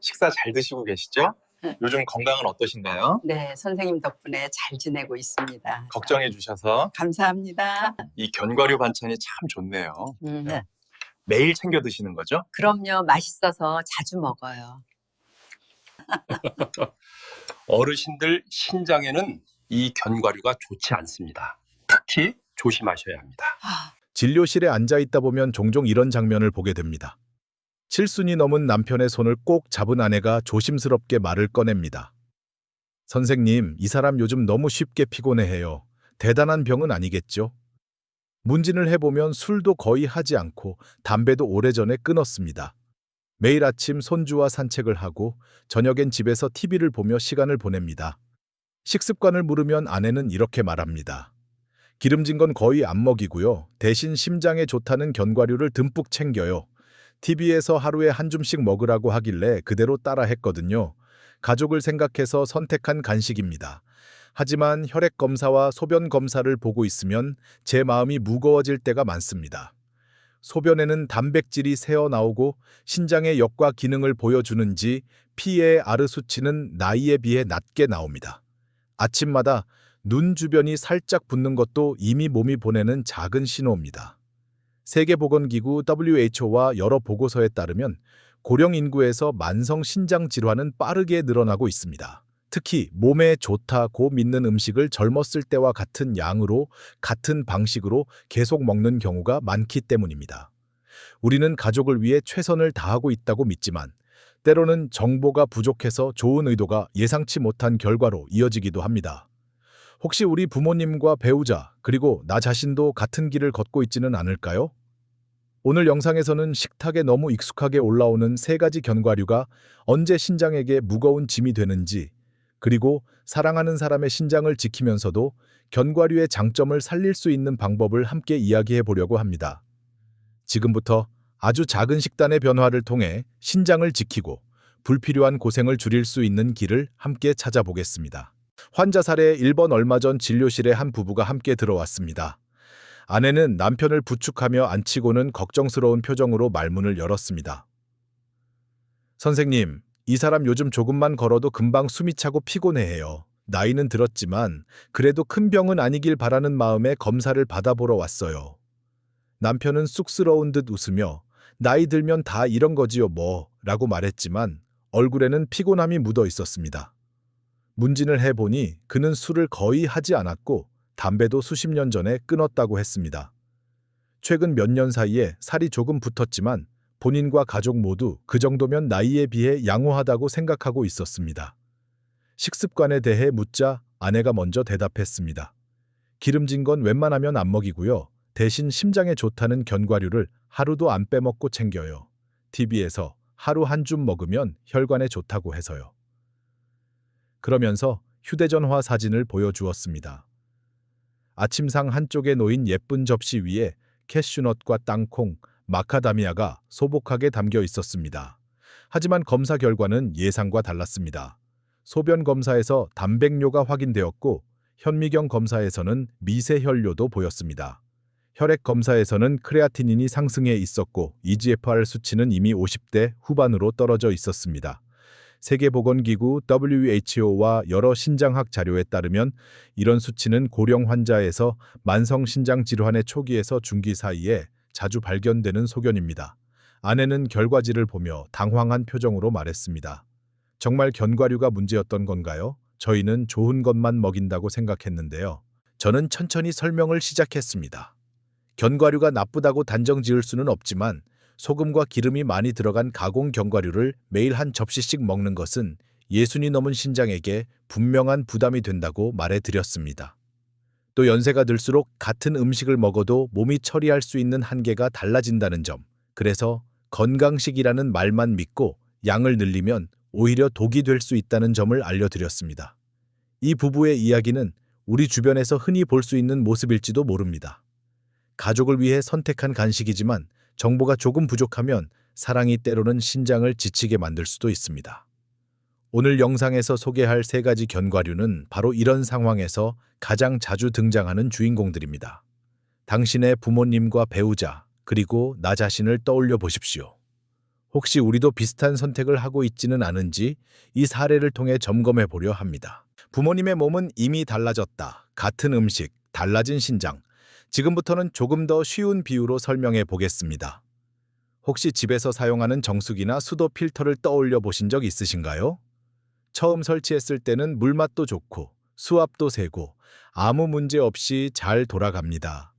식사 잘 드시고 계시죠? 요즘 건강은 어떠신가요? 네, 선생님 덕분에 잘 지내고 있습니다. 걱정해 주셔서. 감사합니다. 이 견과류 반찬이 참 좋네요. 네. 매일 챙겨 드시는 거죠? 그럼요, 맛있어서 자주 먹어요. 어르신들 신장에는 이 견과류가 좋지 않습니다. 특히 조심하셔야 합니다. 진료실에 앉아 있다 보면 종종 이런 장면을 보게 됩니다. 칠순이 넘은 남편의 손을 꼭 잡은 아내가 조심스럽게 말을 꺼냅니다. 선생님, 이 사람 요즘 너무 쉽게 피곤해해요. 대단한 병은 아니겠죠? 문진을 해보면 술도 거의 하지 않고 담배도 오래전에 끊었습니다. 매일 아침 손주와 산책을 하고 저녁엔 집에서 TV를 보며 시간을 보냅니다. 식습관을 물으면 아내는 이렇게 말합니다. 기름진 건 거의 안 먹이고요. 대신 심장에 좋다는 견과류를 듬뿍 챙겨요. TV에서 하루에 한 줌씩 먹으라고 하길래 그대로 따라 했거든요. 가족을 생각해서 선택한 간식입니다. 하지만 혈액 검사와 소변 검사를 보고 있으면 제 마음이 무거워질 때가 많습니다. 소변에는 단백질이 새어 나오고 신장의 역과 기능을 보여주는지 피의 아르 수치는 나이에 비해 낮게 나옵니다. 아침마다 눈 주변이 살짝 붓는 것도 이미 몸이 보내는 작은 신호입니다. 세계보건기구 WHO와 여러 보고서에 따르면 고령 인구에서 만성 신장 질환은 빠르게 늘어나고 있습니다. 특히 몸에 좋다고 믿는 음식을 젊었을 때와 같은 양으로, 같은 방식으로 계속 먹는 경우가 많기 때문입니다. 우리는 가족을 위해 최선을 다하고 있다고 믿지만 때로는 정보가 부족해서 좋은 의도가 예상치 못한 결과로 이어지기도 합니다. 혹시 우리 부모님과 배우자, 그리고 나 자신도 같은 길을 걷고 있지는 않을까요? 오늘 영상에서는 식탁에 너무 익숙하게 올라오는 3가지 견과류가 언제 신장에게 무거운 짐이 되는지, 그리고 사랑하는 사람의 신장을 지키면서도 견과류의 장점을 살릴 수 있는 방법을 함께 이야기해 보려고 합니다. 지금부터 아주 작은 식단의 변화를 통해 신장을 지키고 불필요한 고생을 줄일 수 있는 길을 함께 찾아보겠습니다. 환자 사례 1번. 얼마 전 진료실에 한 부부가 함께 들어왔습니다. 아내는 남편을 부축하며 앉히고는 걱정스러운 표정으로 말문을 열었습니다. 선생님, 이 사람 요즘 조금만 걸어도 금방 숨이 차고 피곤해해요. 나이는 들었지만 그래도 큰 병은 아니길 바라는 마음에 검사를 받아보러 왔어요. 남편은 쑥스러운 듯 웃으며 나이 들면 다 이런 거지요 라고 말했지만 얼굴에는 피곤함이 묻어 있었습니다. 문진을 해보니 그는 술을 거의 하지 않았고 담배도 수십 년 전에 끊었다고 했습니다. 최근 몇 년 사이에 살이 조금 붙었지만 본인과 가족 모두 그 정도면 나이에 비해 양호하다고 생각하고 있었습니다. 식습관에 대해 묻자 아내가 먼저 대답했습니다. 기름진 건 웬만하면 안 먹이고요. 대신 심장에 좋다는 견과류를 하루도 안 빼먹고 챙겨요. TV에서 하루 한 줌 먹으면 혈관에 좋다고 해서요. 그러면서 휴대전화 사진을 보여주었습니다. 아침상 한쪽에 놓인 예쁜 접시 위에 캐슈넛과 땅콩, 마카다미아가 소복하게 담겨 있었습니다. 하지만 검사 결과는 예상과 달랐습니다. 소변 검사에서 단백뇨가 확인되었고 현미경 검사에서는 미세혈뇨도 보였습니다. 혈액 검사에서는 크레아티닌이 상승해 있었고 EGFR 수치는 이미 50대 후반으로 떨어져 있었습니다. 세계보건기구 WHO와 여러 신장학 자료에 따르면 이런 수치는 고령 환자에서 만성 신장 질환의 초기에서 중기 사이에 자주 발견되는 소견입니다. 아내는 결과지를 보며 당황한 표정으로 말했습니다. 정말 견과류가 문제였던 건가요? 저희는 좋은 것만 먹인다고 생각했는데요. 저는 천천히 설명을 시작했습니다. 견과류가 나쁘다고 단정 지을 수는 없지만 소금과 기름이 많이 들어간 가공 견과류를 매일 한 접시씩 먹는 것은 예순이 넘은 신장에게 분명한 부담이 된다고 말해드렸습니다. 또 연세가 들수록 같은 음식을 먹어도 몸이 처리할 수 있는 한계가 달라진다는 점, 그래서 건강식이라는 말만 믿고 양을 늘리면 오히려 독이 될 수 있다는 점을 알려드렸습니다. 이 부부의 이야기는 우리 주변에서 흔히 볼 수 있는 모습일지도 모릅니다. 가족을 위해 선택한 간식이지만 정보가 조금 부족하면 사랑이 때로는 신장을 지치게 만들 수도 있습니다. 오늘 영상에서 소개할 3가지 견과류는 바로 이런 상황에서 가장 자주 등장하는 주인공들입니다. 당신의 부모님과 배우자, 그리고 나 자신을 떠올려 보십시오. 혹시 우리도 비슷한 선택을 하고 있지는 않은지 이 사례를 통해 점검해 보려 합니다. 부모님의 몸은 이미 달라졌다. 같은 음식, 달라진 신장. 지금부터는 조금 더 쉬운 비유로 설명해 보겠습니다. 혹시 집에서 사용하는 정수기나 수도 필터를 떠올려 보신 적 있으신가요? 처음 설치했을 때는 물맛도 좋고 수압도 세고 아무 문제 없이 잘 돌아갑니다.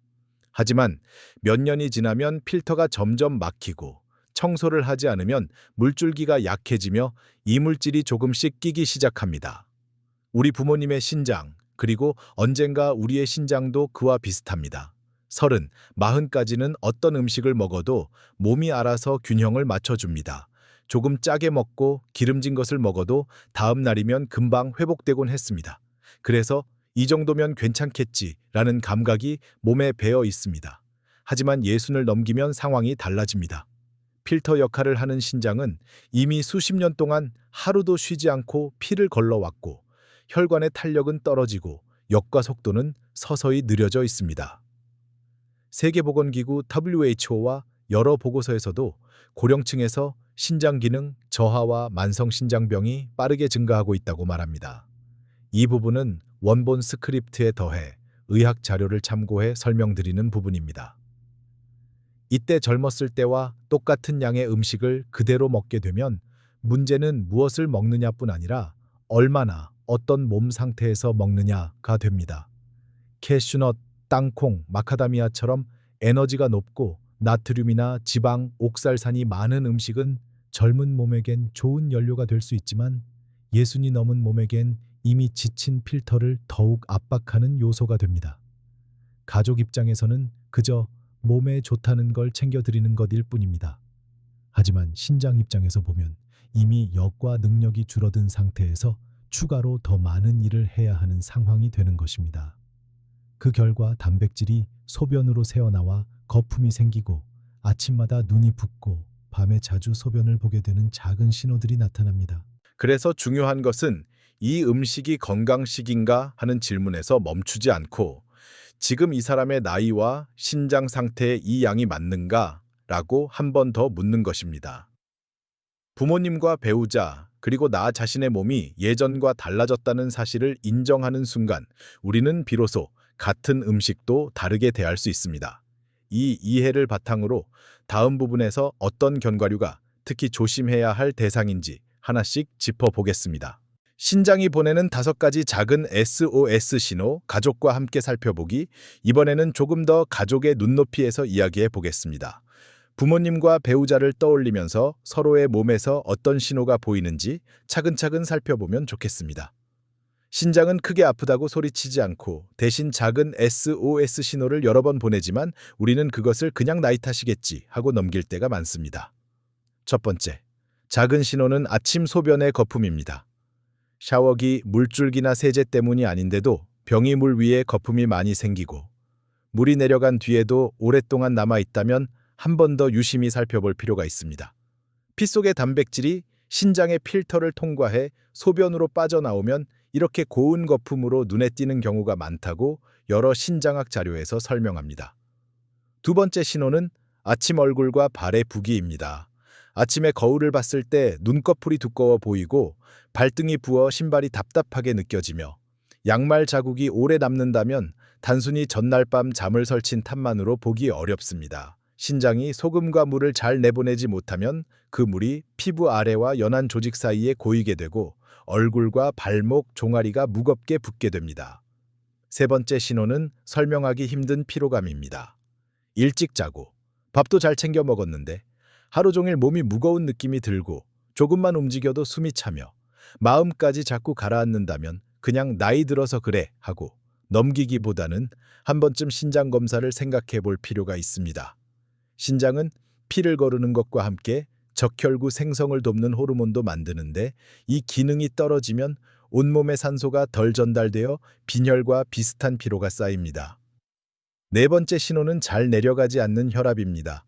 하지만 몇 년이 지나면 필터가 점점 막히고 청소를 하지 않으면 물줄기가 약해지며 이물질이 조금씩 끼기 시작합니다. 우리 부모님의 신장, 그리고 언젠가 우리의 신장도 그와 비슷합니다. 30, 40까지는 어떤 음식을 먹어도 몸이 알아서 균형을 맞춰줍니다. 조금 짜게 먹고 기름진 것을 먹어도 다음 날이면 금방 회복되곤 했습니다. 그래서 이 정도면 괜찮겠지라는 감각이 몸에 배어 있습니다. 하지만 예순을 넘기면 상황이 달라집니다. 필터 역할을 하는 신장은 이미 수십 년 동안 하루도 쉬지 않고 피를 걸러왔고 혈관의 탄력은 떨어지고 역과 속도는 서서히 느려져 있습니다. 세계보건기구 WHO와 여러 보고서에서도 고령층에서 신장 기능 저하와 만성신장병이 빠르게 증가하고 있다고 말합니다. 이 부분은 원본 스크립트에 더해 의학 자료를 참고해 설명드리는 부분입니다. 이때 젊었을 때와 똑같은 양의 음식을 그대로 먹게 되면 문제는 무엇을 먹느냐뿐 아니라 얼마나 어떤 몸 상태에서 먹느냐가 됩니다. 캐슈넛, 땅콩, 마카다미아처럼 에너지가 높고 나트륨이나 지방, 옥살산이 많은 음식은 젊은 몸에겐 좋은 연료가 될 수 있지만 예순이 넘은 몸에겐 이미 지친 필터를 더욱 압박하는 요소가 됩니다. 가족 입장에서는 그저 몸에 좋다는 걸 챙겨드리는 것일 뿐입니다. 하지만 신장 입장에서 보면 이미 역과 능력이 줄어든 상태에서 추가로 더 많은 일을 해야 하는 상황이 되는 것입니다. 그 결과 단백질이 소변으로 새어나와 거품이 생기고 아침마다 눈이 붓고 밤에 자주 소변을 보게 되는 작은 신호들이 나타납니다. 그래서 중요한 것은 이 음식이 건강식인가 하는 질문에서 멈추지 않고 지금 이 사람의 나이와 신장 상태에 이 양이 맞는가? 라고 한 번 더 묻는 것입니다. 부모님과 배우자, 그리고 나 자신의 몸이 예전과 달라졌다는 사실을 인정하는 순간 우리는 비로소 같은 음식도 다르게 대할 수 있습니다. 이 이해를 바탕으로 다음 부분에서 어떤 견과류가 특히 조심해야 할 대상인지 하나씩 짚어보겠습니다. 신장이 보내는 5가지 작은 SOS 신호, 가족과 함께 살펴보기. 이번에는 조금 더 가족의 눈높이에서 이야기해 보겠습니다. 부모님과 배우자를 떠올리면서 서로의 몸에서 어떤 신호가 보이는지 차근차근 살펴보면 좋겠습니다. 신장은 크게 아프다고 소리치지 않고 대신 작은 SOS 신호를 여러 번 보내지만 우리는 그것을 그냥 나이 탓이겠지 하고 넘길 때가 많습니다. 첫 번째, 작은 신호는 아침 소변의 거품입니다. 샤워기, 물줄기나 세제 때문이 아닌데도 병이물 위에 거품이 많이 생기고 물이 내려간 뒤에도 오랫동안 남아있다면 한 번 더 유심히 살펴볼 필요가 있습니다. 피 속의 단백질이 신장의 필터를 통과해 소변으로 빠져나오면 이렇게 고운 거품으로 눈에 띄는 경우가 많다고 여러 신장학 자료에서 설명합니다. 두 번째 신호는 아침 얼굴과 발의 부기입니다. 아침에 거울을 봤을 때 눈꺼풀이 두꺼워 보이고 발등이 부어 신발이 답답하게 느껴지며 양말 자국이 오래 남는다면 단순히 전날 밤 잠을 설친 탓만으로 보기 어렵습니다. 신장이 소금과 물을 잘 내보내지 못하면 그 물이 피부 아래와 연한 조직 사이에 고이게 되고 얼굴과 발목, 종아리가 무겁게 붓게 됩니다. 세 번째 신호는 설명하기 힘든 피로감입니다. 일찍 자고 밥도 잘 챙겨 먹었는데 하루 종일 몸이 무거운 느낌이 들고 조금만 움직여도 숨이 차며 마음까지 자꾸 가라앉는다면 그냥 나이 들어서 그래 하고 넘기기보다는 한 번쯤 신장 검사를 생각해 볼 필요가 있습니다. 신장은 피를 거르는 것과 함께 적혈구 생성을 돕는 호르몬도 만드는데 이 기능이 떨어지면 온몸의 산소가 덜 전달되어 빈혈과 비슷한 피로가 쌓입니다. 네 번째 신호는 잘 내려가지 않는 혈압입니다.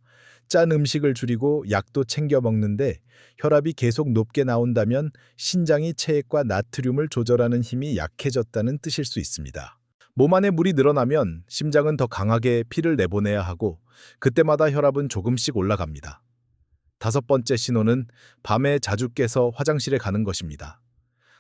짠 음식을 줄이고 약도 챙겨 먹는데 혈압이 계속 높게 나온다면 신장이 체액과 나트륨을 조절하는 힘이 약해졌다는 뜻일 수 있습니다. 몸 안에 물이 늘어나면 심장은 더 강하게 피를 내보내야 하고 그때마다 혈압은 조금씩 올라갑니다. 5번째 신호는 밤에 자주 깨서 화장실에 가는 것입니다.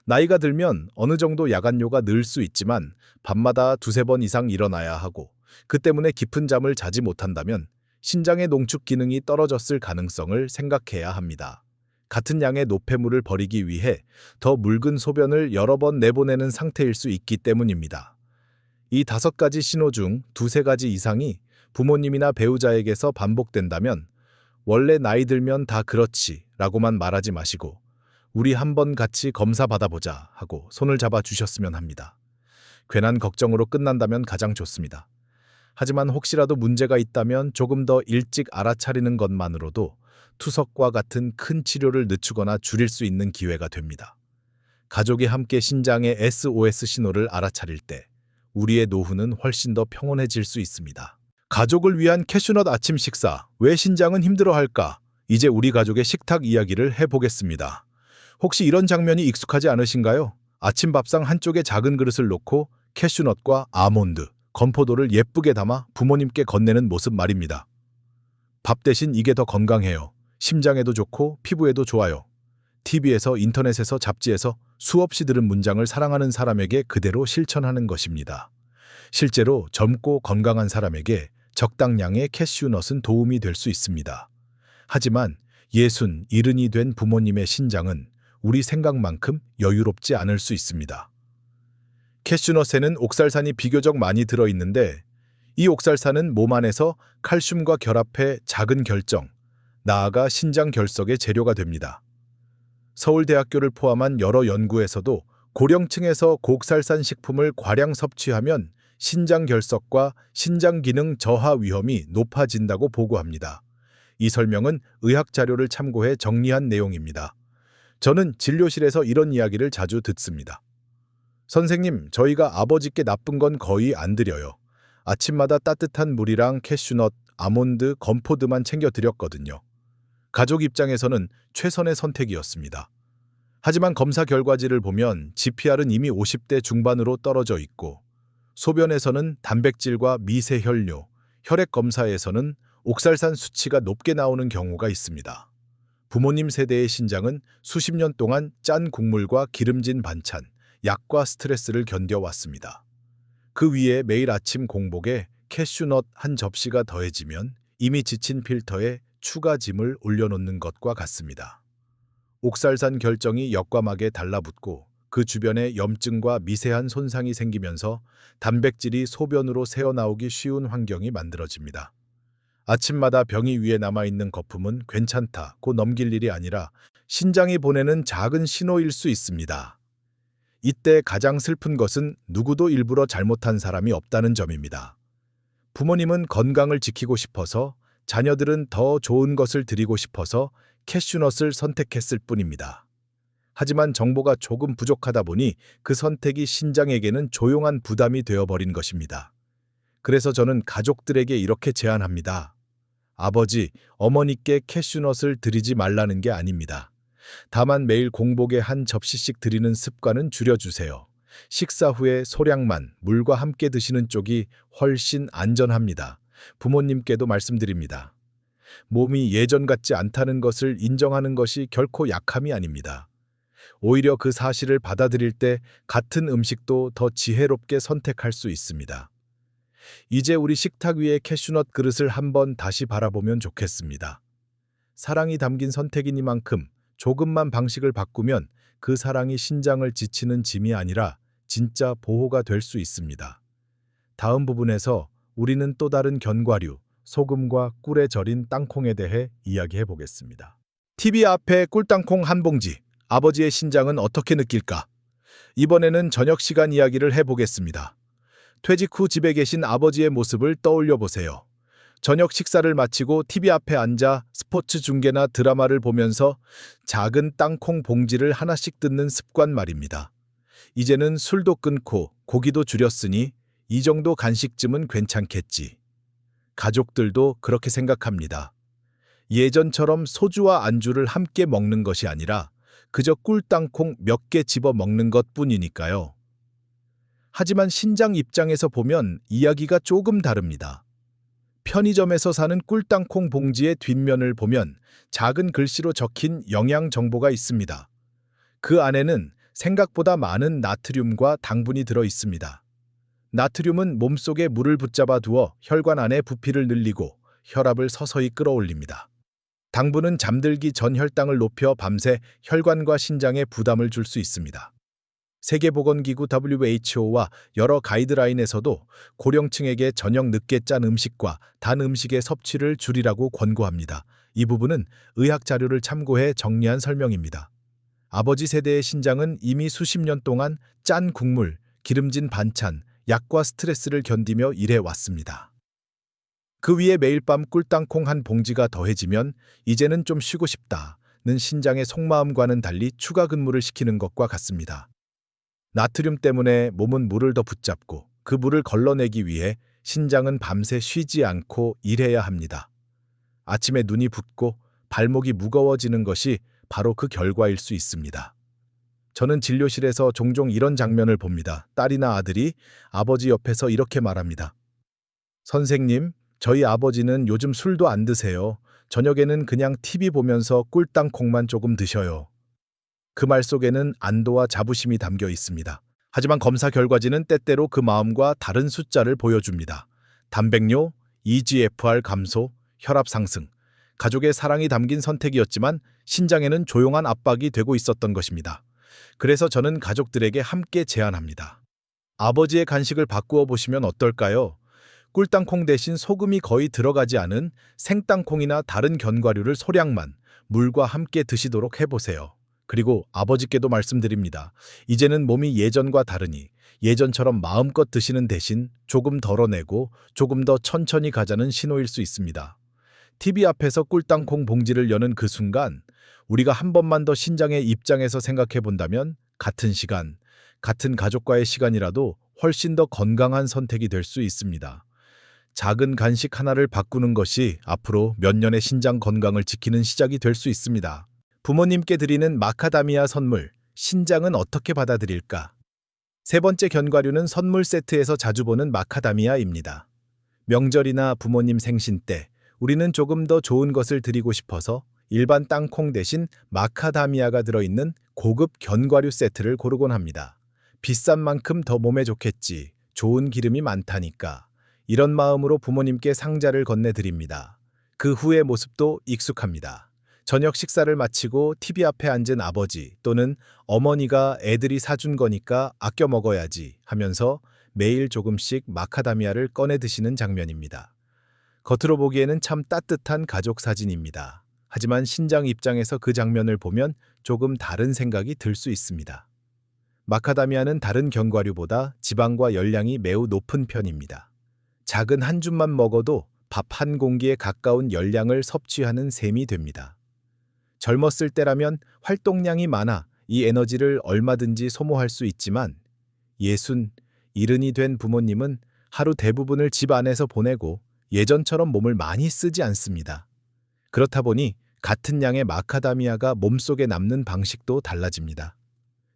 나이가 들면 어느 정도 야간요가 늘 수 있지만 밤마다 2~3번 이상 일어나야 하고 그 때문에 깊은 잠을 자지 못한다면 신장의 농축 기능이 떨어졌을 가능성을 생각해야 합니다. 같은 양의 노폐물을 버리기 위해 더 묽은 소변을 여러 번 내보내는 상태일 수 있기 때문입니다. 이 5가지 신호 중 2~3가지 이상이 부모님이나 배우자에게서 반복된다면 원래 나이 들면 다 그렇지 라고만 말하지 마시고 우리 한번 같이 검사 받아보자 하고 손을 잡아 주셨으면 합니다. 괜한 걱정으로 끝난다면 가장 좋습니다. 하지만 혹시라도 문제가 있다면 조금 더 일찍 알아차리는 것만으로도 투석과 같은 큰 치료를 늦추거나 줄일 수 있는 기회가 됩니다. 가족이 함께 신장의 SOS 신호를 알아차릴 때 우리의 노후는 훨씬 더 평온해질 수 있습니다. 가족을 위한 캐슈넛 아침 식사, 왜 신장은 힘들어할까? 이제 우리 가족의 식탁 이야기를 해보겠습니다. 혹시 이런 장면이 익숙하지 않으신가요? 아침 밥상 한쪽에 작은 그릇을 놓고 캐슈넛과 아몬드, 건포도를 예쁘게 담아 부모님께 건네는 모습 말입니다. 밥 대신 이게 더 건강해요. 심장에도 좋고 피부에도 좋아요. TV에서, 인터넷에서, 잡지에서 수없이 들은 문장을 사랑하는 사람에게 그대로 실천하는 것입니다. 실제로 젊고 건강한 사람에게 적당량의 캐슈넛은 도움이 될 수 있습니다. 하지만 60, 70이 된 부모님의 신장은 우리 생각만큼 여유롭지 않을 수 있습니다. 캐슈넛에는 옥살산이 비교적 많이 들어있는데 이 옥살산은 몸 안에서 칼슘과 결합해 작은 결정, 나아가 신장 결석의 재료가 됩니다. 서울대학교를 포함한 여러 연구에서도 고령층에서 곡살산 식품을 과량 섭취하면 신장 결석과 신장 기능 저하 위험이 높아진다고 보고합니다. 이 설명은 의학 자료를 참고해 정리한 내용입니다. 저는 진료실에서 이런 이야기를 자주 듣습니다. 선생님, 저희가 아버지께 나쁜 건 거의 안 드려요. 아침마다 따뜻한 물이랑 캐슈넛, 아몬드, 건포도만 챙겨드렸거든요. 가족 입장에서는 최선의 선택이었습니다. 하지만 검사 결과지를 보면 GPR은 이미 50대 중반으로 떨어져 있고 소변에서는 단백질과 미세혈뇨, 혈액 검사에서는 옥살산 수치가 높게 나오는 경우가 있습니다. 부모님 세대의 신장은 수십 년 동안 짠 국물과 기름진 반찬, 약과 스트레스를 견뎌왔습니다. 그 위에 매일 아침 공복에 캐슈넛 한 접시가 더해지면 이미 지친 필터에 추가 짐을 올려놓는 것과 같습니다. 옥살산 결정이 역과막에 달라붙고 그 주변에 염증과 미세한 손상이 생기면서 단백질이 소변으로 새어나오기 쉬운 환경이 만들어집니다. 아침마다 병이 위에 남아있는 거품은 괜찮다고 넘길 일이 아니라 신장이 보내는 작은 신호일 수 있습니다. 이때 가장 슬픈 것은 누구도 일부러 잘못한 사람이 없다는 점입니다. 부모님은 건강을 지키고 싶어서, 자녀들은 더 좋은 것을 드리고 싶어서 캐슈넛을 선택했을 뿐입니다. 하지만 정보가 조금 부족하다 보니 그 선택이 신장에게는 조용한 부담이 되어버린 것입니다. 그래서 저는 가족들에게 이렇게 제안합니다. 아버지, 어머니께 캐슈넛을 드리지 말라는 게 아닙니다. 다만 매일 공복에 한 접시씩 드리는 습관은 줄여주세요. 식사 후에 소량만 물과 함께 드시는 쪽이 훨씬 안전합니다. 부모님께도 말씀드립니다. 몸이 예전 같지 않다는 것을 인정하는 것이 결코 약함이 아닙니다. 오히려 그 사실을 받아들일 때 같은 음식도 더 지혜롭게 선택할 수 있습니다. 이제 우리 식탁 위의 캐슈넛 그릇을 한번 다시 바라보면 좋겠습니다. 사랑이 담긴 선택이니만큼 조금만 방식을 바꾸면 그 사랑이 신장을 지치는 짐이 아니라 진짜 보호가 될 수 있습니다. 다음 부분에서 우리는 또 다른 견과류, 소금과 꿀에 절인 땅콩에 대해 이야기해 보겠습니다. TV 앞에 꿀땅콩 한 봉지, 아버지의 신장은 어떻게 느낄까? 이번에는 저녁 시간 이야기를 해보겠습니다. 퇴직 후 집에 계신 아버지의 모습을 떠올려 보세요. 저녁 식사를 마치고 TV 앞에 앉아 스포츠 중계나 드라마를 보면서 작은 땅콩 봉지를 하나씩 뜯는 습관 말입니다. 이제는 술도 끊고 고기도 줄였으니 이 정도 간식쯤은 괜찮겠지. 가족들도 그렇게 생각합니다. 예전처럼 소주와 안주를 함께 먹는 것이 아니라 그저 꿀땅콩 몇 개 집어 먹는 것뿐이니까요. 하지만 신장 입장에서 보면 이야기가 조금 다릅니다. 편의점에서 사는 꿀땅콩 봉지의 뒷면을 보면 작은 글씨로 적힌 영양 정보가 있습니다. 그 안에는 생각보다 많은 나트륨과 당분이 들어 있습니다. 나트륨은 몸속에 물을 붙잡아 두어 혈관 안의 부피를 늘리고 혈압을 서서히 끌어올립니다. 당분은 잠들기 전 혈당을 높여 밤새 혈관과 신장에 부담을 줄 수 있습니다. 세계보건기구 WHO와 여러 가이드라인에서도 고령층에게 저녁 늦게 짠 음식과 단 음식의 섭취를 줄이라고 권고합니다. 이 부분은 의학 자료를 참고해 정리한 설명입니다. 아버지 세대의 신장은 이미 수십 년 동안 짠 국물, 기름진 반찬, 약과 스트레스를 견디며 일해 왔습니다. 그 위에 매일 밤 꿀땅콩 한 봉지가 더해지면 이제는 좀 쉬고 싶다는 신장의 속마음과는 달리 추가 근무를 시키는 것과 같습니다. 나트륨 때문에 몸은 물을 더 붙잡고 그 물을 걸러내기 위해 신장은 밤새 쉬지 않고 일해야 합니다. 아침에 눈이 붓고 발목이 무거워지는 것이 바로 그 결과일 수 있습니다. 저는 진료실에서 종종 이런 장면을 봅니다. 딸이나 아들이 아버지 옆에서 이렇게 말합니다. 선생님, 저희 아버지는 요즘 술도 안 드세요. 저녁에는 그냥 TV 보면서 꿀땅콩만 조금 드셔요. 그 말 속에는 안도와 자부심이 담겨 있습니다. 하지만 검사 결과지는 때때로 그 마음과 다른 숫자를 보여줍니다. 단백뇨, EGFR 감소, 혈압 상승. 가족의 사랑이 담긴 선택이었지만 신장에는 조용한 압박이 되고 있었던 것입니다. 그래서 저는 가족들에게 함께 제안합니다. 아버지의 간식을 바꾸어 보시면 어떨까요? 꿀땅콩 대신 소금이 거의 들어가지 않은 생땅콩이나 다른 견과류를 소량만 물과 함께 드시도록 해보세요. 그리고 아버지께도 말씀드립니다. 이제는 몸이 예전과 다르니 예전처럼 마음껏 드시는 대신 조금 덜어내고 조금 더 천천히 가자는 신호일 수 있습니다. TV 앞에서 꿀땅콩 봉지를 여는 그 순간 우리가 한 번만 더 신장의 입장에서 생각해 본다면 같은 시간, 같은 가족과의 시간이라도 훨씬 더 건강한 선택이 될 수 있습니다. 작은 간식 하나를 바꾸는 것이 앞으로 몇 년의 신장 건강을 지키는 시작이 될 수 있습니다. 부모님께 드리는 마카다미아 선물, 신장은 어떻게 받아들일까? 세 번째 견과류는 선물 세트에서 자주 보는 마카다미아입니다. 명절이나 부모님 생신 때 우리는 조금 더 좋은 것을 드리고 싶어서 일반 땅콩 대신 마카다미아가 들어있는 고급 견과류 세트를 고르곤 합니다. 비싼 만큼 더 몸에 좋겠지, 좋은 기름이 많다니까. 이런 마음으로 부모님께 상자를 건네드립니다. 그 후의 모습도 익숙합니다. 저녁 식사를 마치고 TV 앞에 앉은 아버지 또는 어머니가 애들이 사준 거니까 아껴 먹어야지 하면서 매일 조금씩 마카다미아를 꺼내 드시는 장면입니다. 겉으로 보기에는 참 따뜻한 가족 사진입니다. 하지만 신장 입장에서 그 장면을 보면 조금 다른 생각이 들 수 있습니다. 마카다미아는 다른 견과류보다 지방과 열량이 매우 높은 편입니다. 작은 한 줌만 먹어도 밥 한 공기에 가까운 열량을 섭취하는 셈이 됩니다. 젊었을 때라면 활동량이 많아 이 에너지를 얼마든지 소모할 수 있지만 60, 70이 된 부모님은 하루 대부분을 집 안에서 보내고 예전처럼 몸을 많이 쓰지 않습니다. 그렇다 보니 같은 양의 마카다미아가 몸속에 남는 방식도 달라집니다.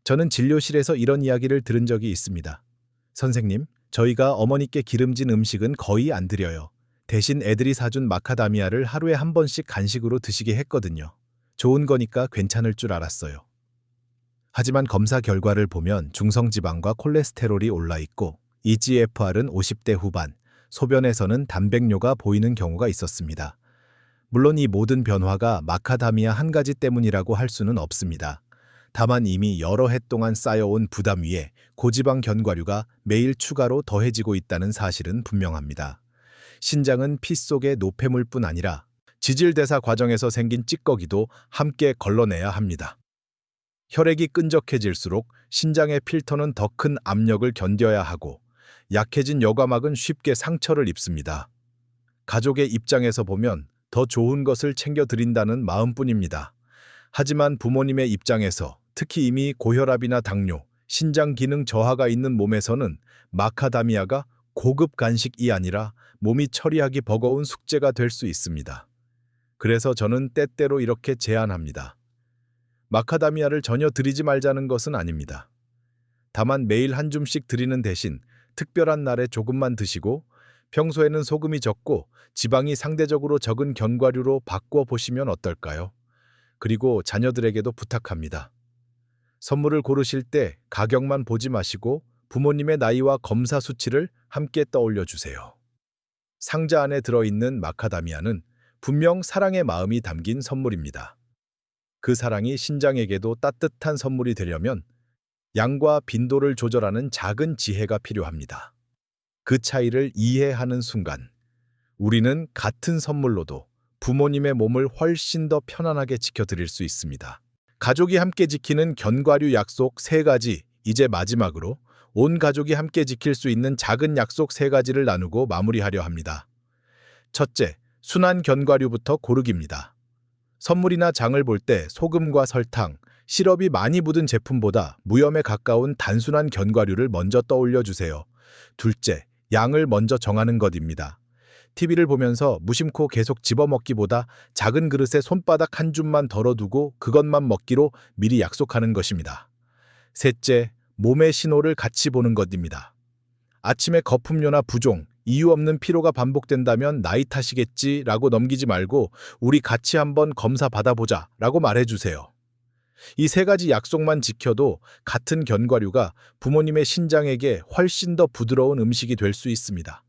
저는 진료실에서 이런 이야기를 들은 적이 있습니다. 선생님, 저희가 어머니께 기름진 음식은 거의 안 드려요. 대신 애들이 사준 마카다미아를 하루에 한 번씩 간식으로 드시게 했거든요. 좋은 거니까 괜찮을 줄 알았어요. 하지만 검사 결과를 보면 중성지방과 콜레스테롤이 올라 있고 EGFR은 50대 후반, 소변에서는 단백뇨가 보이는 경우가 있었습니다. 물론 이 모든 변화가 마카다미아 한 가지 때문이라고 할 수는 없습니다. 다만 이미 여러 해 동안 쌓여온 부담 위에 고지방 견과류가 매일 추가로 더해지고 있다는 사실은 분명합니다. 신장은 피 속의 노폐물뿐 아니라 지질대사 과정에서 생긴 찌꺼기도 함께 걸러내야 합니다. 혈액이 끈적해질수록 신장의 필터는 더 큰 압력을 견뎌야 하고 약해진 여과막은 쉽게 상처를 입습니다. 가족의 입장에서 보면 더 좋은 것을 챙겨드린다는 마음뿐입니다. 하지만 부모님의 입장에서 특히 이미 고혈압이나 당뇨, 신장 기능 저하가 있는 몸에서는 마카다미아가 고급 간식이 아니라 몸이 처리하기 버거운 숙제가 될 수 있습니다. 그래서 저는 때때로 이렇게 제안합니다. 마카다미아를 전혀 드리지 말자는 것은 아닙니다. 다만 매일 한 줌씩 드리는 대신 특별한 날에 조금만 드시고 평소에는 소금이 적고 지방이 상대적으로 적은 견과류로 바꿔 보시면 어떨까요? 그리고 자녀들에게도 부탁합니다. 선물을 고르실 때 가격만 보지 마시고 부모님의 나이와 검사 수치를 함께 떠올려 주세요. 상자 안에 들어있는 마카다미아는 분명 사랑의 마음이 담긴 선물입니다. 그 사랑이 신장에게도 따뜻한 선물이 되려면 양과 빈도를 조절하는 작은 지혜가 필요합니다. 그 차이를 이해하는 순간, 우리는 같은 선물로도 부모님의 몸을 훨씬 더 편안하게 지켜드릴 수 있습니다. 가족이 함께 지키는 견과류 약속 3가지, 이제 마지막으로 온 가족이 함께 지킬 수 있는 작은 약속 3가지를 나누고 마무리하려 합니다. 첫째, 순한 견과류부터 고르기입니다. 선물이나 장을 볼 때 소금과 설탕, 시럽이 많이 묻은 제품보다 무염에 가까운 단순한 견과류를 먼저 떠올려 주세요. 둘째, 양을 먼저 정하는 것입니다. TV를 보면서 무심코 계속 집어먹기보다 작은 그릇에 손바닥 한 줌만 덜어두고 그것만 먹기로 미리 약속하는 것입니다. 셋째, 몸의 신호를 같이 보는 것입니다. 아침에 거품료나 부종, 이유 없는 피로가 반복된다면 나이 탓이겠지라고 넘기지 말고 우리 같이 한번 검사 받아보자 라고 말해주세요. 이 3가지 약속만 지켜도 같은 견과류가 부모님의 신장에게 훨씬 더 부드러운 음식이 될 수 있습니다.